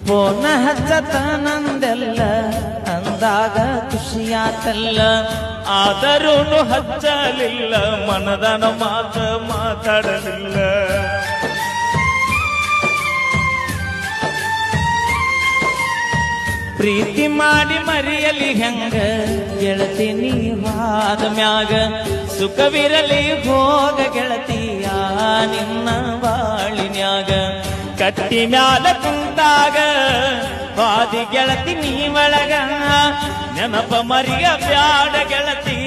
ಫೋನ ಹಚ್ಚತನಂದೆಲ್ಲ ಅಂದಾಗ ಖುಷಿಯಾತಲ್ಲ, ಆದರೂನು ಹಚ್ಚಲಿಲ್ಲ, ಮನದನ ಮಾತ ಮಾತಾಡಲಿಲ್ಲ. ಪ್ರೀತಿ ಮಾಡಿ ಮರಿಯಲಿ ಹೆಂಗ ಗೆಳತಿ ನೀವಾದ ಮ್ಯಾಗ, ಸುಖವಿರಲಿ ಹೋಗ ಗೆಳತಿಯ ನಿನ್ನ ಬಾಳಿನ್ಯಾಗ. ಕಟ್ಟಿ ಮ್ಯಾಲ ಕುಂತಾಗ ಬಾದಿ ಗೆಳತಿ ನೀ ಒಳಗ, ನೆನಪ ಮರಿಯ ಬ್ಯಾಡ ಗೆಳತಿ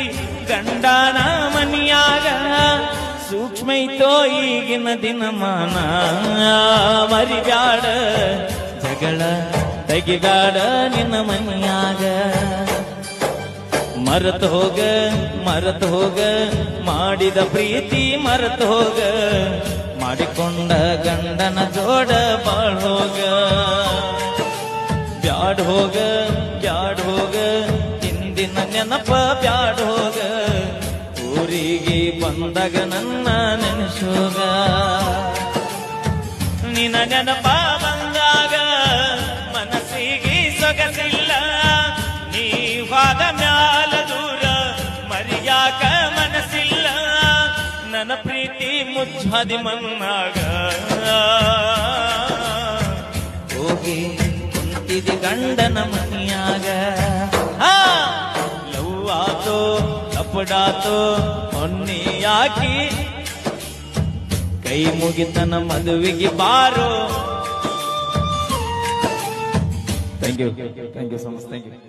ಗಂಡನ ಮನಿಯಾಗ. ಸೂಕ್ಷ್ಮ ಐತೋ ಈಗಿನ ದಿನಮಾನ, ಮರಿಬ್ಯಾಡ ಜಗಳ ತೆಗಿಬ್ಯಾಡ ನಿನ್ನ ಮನಿಯಾಗ. ಮರೆತು ಹೋಗ ಮಾಡಿದ ಪ್ರೀತಿ ಮರೆತು ಹೋಗ, ಮಾಡಿಕೊಂಡ ಗಂಡನ ಜೋಡ ಬಾಳ್ ಹೋಗ. ಬ್ಯಾಡ್ ಹೋಗ ಹಿಂದಿನ ನೆನಪ ಬ್ಯಾಡ್ ಹೋಗ, ಊರಿಗೆ ಬಂದಾಗ ನನ್ನ ನೆನೆಸೋಗ. ನಿನ್ನ ನೆನಪ ಬಂದಾಗ ಮನಸ್ಸಿಗೆ ಸೊಗಸಿಲ್ಲ, ನೀವಾದ ಮ್ಯಾಲ ದೂರ ಮರಿಯಾಕ ಮನಸ್ಸಿಲ್ಲ. ನನ್ನ ಪ್ರೀತಿ ಮುಚ್ಚಾದಿ ಮನ್ನಾಗ ಹೋಗಿ ಕುಂತಿದಿ ಗಂಡನ ಮನಿಯಾಗ. ಲವ್ ಆತೋ ಲಪಡಾತೋ ಹೊನ್ನಿ ಯಾಕಿ, ಕೈ ಮುಗಿತನ ಮದುವೆಗೆ ಬಾರೋ. Thank you so much. Thank you.